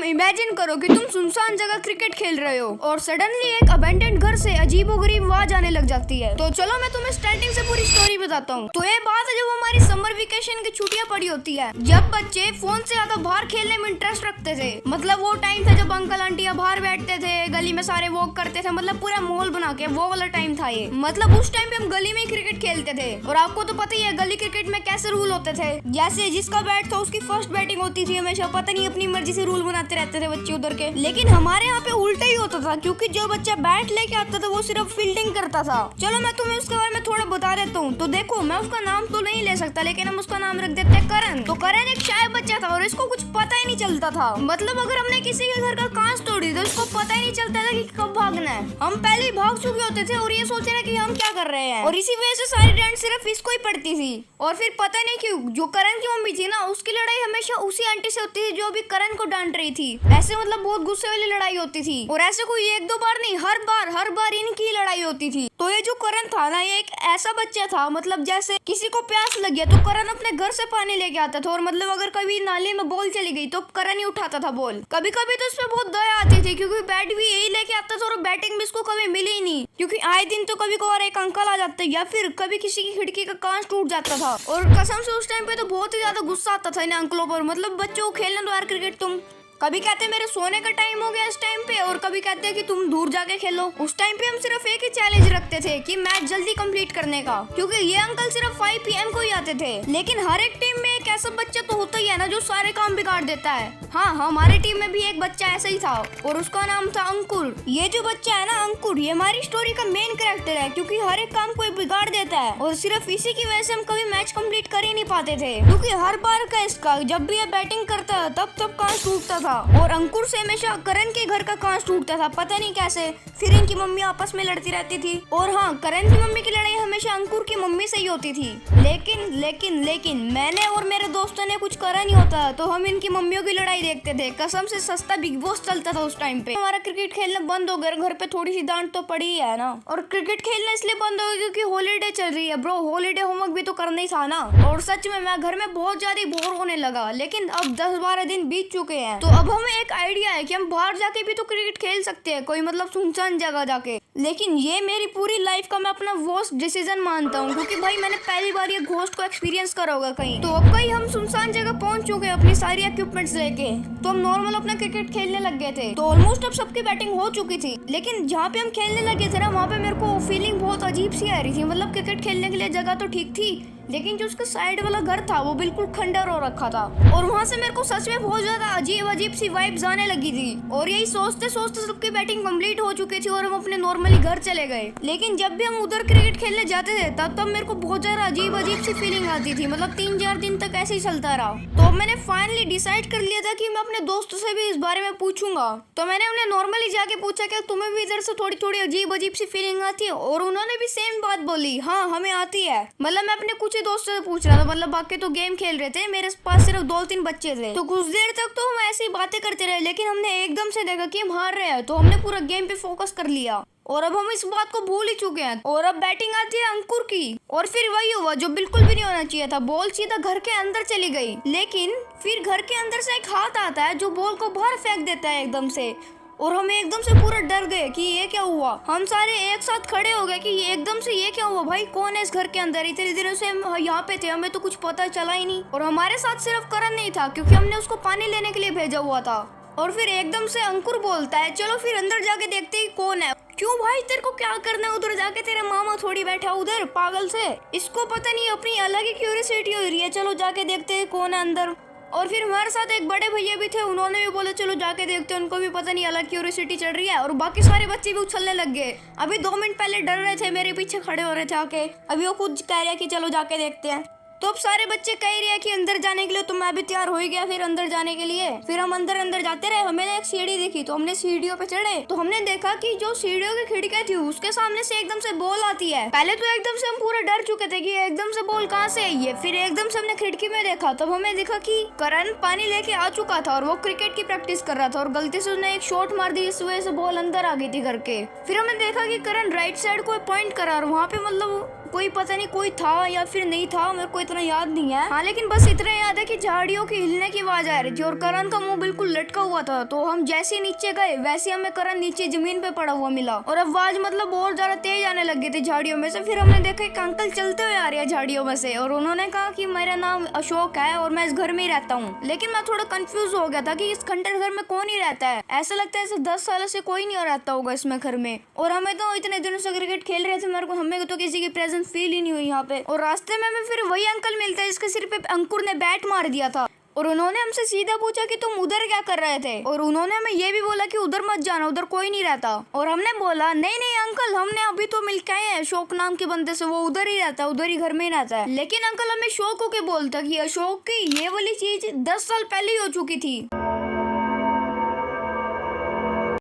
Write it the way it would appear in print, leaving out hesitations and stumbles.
Imagine करो कि तुम सुनसान जगह क्रिकेट खेल रहे हो और सडनली एक अबेंडेंड घर से अजीबोगरीब आवाज आने लग जाती है। तो चलो मैं तुम्हें स्टार्टिंग से पूरी स्टोरी बताता हूँ। तो ये बात है जब हमारी समर वेकेशन की छुट्टियां पड़ी होती है, जब बच्चे फोन से ज्यादा बाहर खेलने में इंटरेस्ट रखते थे। मतलब वो टाइम था जब अंकल आंटियां बाहर बैठते थे, गली में सारे वॉक करते थे, मतलब पूरा माहौल बना के, वो वाला टाइम था ये। मतलब उस टाइम पे हम गली में ही क्रिकेट खेलते थे और आपको तो पता ही है गली क्रिकेट में कैसे रूल होते थे। जैसे जिसका बैट था उसकी फर्स्ट बैटिंग होती थी हमेशा, पता नहीं अपनी मर्जी से रूल बनाते रहते थे बच्चे उधर के। लेकिन हमारे यहाँ पे उल्टा ही होता था, क्योंकि जो बच्चा बैट लेके आता था वो सिर्फ फील्डिंग करता था। चलो मैं तुम्हें उसके बारे में थोड़ा बता देता हूँ। तो देखो, मैं उसका नाम तो नहीं ले सकता, लेकिन हम उसका नाम रख देते हैं करण। तो करण एक शाय बच्चा था और इसको कुछ पता ही नहीं चलता था। मतलब अगर हमने किसी के घर का कांच तोड़ी तो इसको पता ही नहीं चलता था कि कब भागना है। हम पहले ही भाग चुके होते थे और ये सोच रहे कि हम क्या कर रहे हैं, और इसी वजह से सारी डांट सिर्फ इसको ही पड़ती थी। और फिर पता नहीं क्यों जो करण की मम्मी थी ना, उसकी लड़ाई हमेशा उसी आंटी से होती थी जो अभी करण को डांट रही थी। ऐसे मतलब बहुत गुस्से वाली लड़ाई होती थी, और ऐसे कोई एक दो बार नहीं, हर बार इनकी लड़ाई होती थी। तो ये जो करण था ना, ये एक ऐसा बच्चा था, मतलब जैसे किसी को प्यास लग गया तो करण अपने घर से पानी लेके आता था, और मतलब अगर कभी नाले में बॉल चली गई तो करण ही उठाता था बॉल। कभी कभी तो उसमें बहुत दया आती थी, क्योंकि बैट भी यही लेके आता था और बैटिंग भी इसको कभी मिली ही नहीं, क्योंकि आए दिन तो कभी कभार एक अंकल आ जाते या फिर कभी किसी की खिड़की का कांच टूट जाता था। और कसम से उस टाइम पे तो बहुत ही ज्यादा गुस्सा आता था इन अंकलों पर। मतलब बच्चों को खेलने दो यार क्रिकेट, तुम कभी कहते मेरे सोने का टाइम हो गया इस टाइम पे, और कभी कहते हैं कि तुम दूर जाके खेलो। उस टाइम पे हम सिर्फ एक ही चैलेंज रखते थे कि मैच जल्दी कंप्लीट करने का, क्योंकि ये अंकल सिर्फ 5 PM को ही आते थे। लेकिन हर एक टीम में एक ऐसा बच्चा तो होता ही है ना जो सारे काम बिगाड़ देता है। हाँ, हमारी टीम में भी एक बच्चा ऐसा ही था और उसका नाम था अंकुर। ये जो बच्चा है ना अंकुर, ये हमारी स्टोरी का मेन कैरेक्टर है, क्योंकि हर एक काम को बिगाड़ देता है, और सिर्फ इसी की वजह से हम कभी मैच कंप्लीट कर ही नहीं पाते थे। क्योंकि हर बार का इसका जब भी ये बैटिंग करता है तब कांच टूटता था, और अंकुर से हमेशा करण के घर का कांच टूटता था, पता नहीं कैसे। फिर इनकी मम्मी आपस में लड़ती रहती थी, और हाँ, करण की मम्मी की लड़ाई हमेशा अंकुर की मम्मी से ही होती थी। लेकिन मैंने और मेरे दोस्तों ने कुछ करा नहीं होता, तो हम इनकी मम्मियों की लड़ाई देखते थे। कसम से सस्ता बिग बॉस चलता था उस टाइम पे। हमारा क्रिकेट खेलना बंद हो गया, घर पे थोड़ी सी डांट तो पड़ी ही है ना। और क्रिकेट खेलना इसलिए बंद हो गया क्योंकि हॉलीडे चल रही है ब्रो, हॉलीडे होमवर्क भी तो करना ही था ना। और सच में मैं घर में बहुत ज्यादा बोर होने लगा, लेकिन अब 10-12 दिन बीत चुके हैं, तो अब हमें एक आइडिया है कि हम बाहर जाके भी तो क्रिकेट खेल सकते हैं, कोई मतलब सुनसान जगह जाके। लेकिन ये मेरी पूरी लाइफ का मैं अपना वर्स्ट डिसीजन मानता हूँ, क्योंकि भाई मैंने पहली बार ये घोस्ट को एक्सपीरियंस करा होगा कहीं। तो अब कहीं हम सुनसान जगह पहुंच चुके हैं अपनी सारी इक्विपमेंट्स लेके, तो हम नॉर्मल अपना क्रिकेट खेलने लग गए थे। तो ऑलमोस्ट अब सबकी बैटिंग हो चुकी थी, लेकिन जहाँ पे हम खेलने लगे थे ना, वहाँ पे मेरे को फीलिंग बहुत अजीब सी आ रही थी। मतलब क्रिकेट खेलने के लिए जगह तो ठीक थी, लेकिन जो उसका साइड वाला घर था वो बिल्कुल खंडर हो रखा था, और वहाँ से मेरे को सच में बहुत ज्यादा अजीब सी वाइब्स आने लगी थी। और यही सोचते सोचते सबकी बैटिंग कंप्लीट हो चुकी थी और हम अपने नॉर्मली घर चले गए। लेकिन जब भी हम उधर क्रिकेट खेलने जाते थे तब मेरे को बहुत ज्यादा अजीब सी फीलिंग आती थी। मतलब 3-4 दिन तक ऐसे ही चलता रहा। तो मैंने फाइनली डिसाइड कर लिया था कि मैं अपने दोस्तों से भी इस बारे में पूछूंगा। तो मैंने उन्हें नॉर्मली जाके पूछा क्या तुम्हें भी इधर से थोड़ी अजीब सी फीलिंग आती है, और उन्होंने भी सेम बात बोली, हाँ हमें आती है। मतलब मैं अपने कुछ दोस्तों से पूछ रहा था, मतलब बाकी तो गेम खेल रहे थे, मेरे पास सिर्फ 2-3 बच्चे थे। तो कुछ देर तक तो हम ऐसी बातें करते रहे, लेकिन हमने एकदम से देखा कि हम हार रहे हैं, तो हमने पूरा गेम पे फोकस कर लिया, और अब हम इस बात को भूल ही चुके हैं। और अब बैटिंग आती है अंकुर की, और फिर वही हुआ जो बिल्कुल भी नहीं होना चाहिए था, बॉल सीधा घर के अंदर चली गई। लेकिन फिर घर के अंदर से एक हाथ आता है जो बॉल को बाहर फेंक देता है एकदम से, और हम एकदम से पूरा डर गए कि ये क्या हुआ। हम सारे एक साथ खड़े हो गए कि ये एकदम से ये क्या हुआ, भाई कौन है इस घर के अंदर, इतने दिनों से हम यहाँ पे थे, हमें तो कुछ पता चला ही नहीं। और हमारे साथ सिर्फ करण नहीं था, क्योंकि हमने उसको पानी लेने के लिए भेजा हुआ था। और फिर एकदम से अंकुर बोलता है चलो फिर अंदर जाके देखते हैं कौन है। क्यों भाई, तेरे को क्या करना है उधर जाके, तेरा मामा थोड़ी बैठा उधर पागल से, इसको पता नहीं अपनी अलग ही क्यूरियोसिटी हो रही है, चलो जाके देखते हैं कौन है अंदर। और फिर हमारे साथ एक बड़े भैया भी थे, उन्होंने भी बोला चलो जाके देखते हैं, उनको भी पता नहीं अलग क्यूरियोसिटी चल रही है। और बाकी सारे बच्चे भी उछलने लग गए। अभी 2 मिनट पहले डर रहे थे, मेरे पीछे खड़े हो रहे थे आके, अभी वो खुद कह रहे हैं कि चलो जाके देखते हैं। तो अब सारे बच्चे कह रहे हैं कि अंदर जाने के लिए, तो मैं भी तैयार हो ही गया फिर अंदर जाने के लिए। फिर हम अंदर जाते रहे, हमें एक सीढ़ी दिखी, तो हमने सीढ़ियों पे चढ़े, तो हमने देखा कि जो सीढ़ियों की खिड़कियां थी उसके सामने से एकदम से बॉल आती है। पहले तो एकदम से हम पूरा डर चुके थे कि एकदम से बॉल कहाँ से आई है। फिर एकदम से हमने खिड़की में देखा, तब हमें दिखा कि करण पानी लेके आ चुका था और वो क्रिकेट की प्रैक्टिस कर रहा था, और गलती से उसने एक शॉट मार दी, इस वजह से बॉल अंदर आ गई थी घर के। फिर हमने देखा कि करण राइट साइड को पॉइंट करा, और वहाँ पे मतलब कोई पता नहीं कोई था या फिर नहीं था, मेरे को इतना याद नहीं है। हाँ लेकिन बस इतना याद है कि झाड़ियों की हिलने की आवाज आ रही थी और करण का मुंह बिल्कुल लटका हुआ था। तो हम जैसे नीचे गए वैसे हमें करण नीचे जमीन पे पड़ा हुआ मिला और आवाज मतलब और ज्यादा तेज आने लग गई थी झाड़ियों में से। फिर हमने देखा एक अंकल चलते हुए आ रहे हैं झाड़ियों में से और उन्होंने कहा कि मेरा नाम अशोक है और मैं इस घर में ही रहता हूँ। लेकिन मैं थोड़ा कंफ्यूज हो गया था कि इस खंडर घर में कौन ही रहता है। ऐसा लगता है ऐसे 10 साल से कोई नहीं रहता होगा इसमें घर में। और हमें तो इतने दिनों से क्रिकेट खेल रहे थे, मेरे को हमें तो किसी की प्रेजेंस फील ही नहीं हुई यहाँ पे। और रास्ते में हमें फिर वही अंकल मिलता है जिसके सिर पे अंकुर ने बैट मार दिया था और उन्होंने हमसे सीधा पूछा कि तुम उधर क्या कर रहे थे। और उन्होंने हमें ये भी बोला कि उधर मत जाना, उधर कोई नहीं रहता। और हमने बोला नहीं नहीं अंकल, हमने अभी तो मिल के आए हैं अशोक नाम के बंदे से, वो उधर ही रहता है, उधर ही घर में ही रहता है। लेकिन अंकल हमें शौक होके बोलता कि अशोक की ये वाली चीज 10 साल पहले ही हो चुकी थी।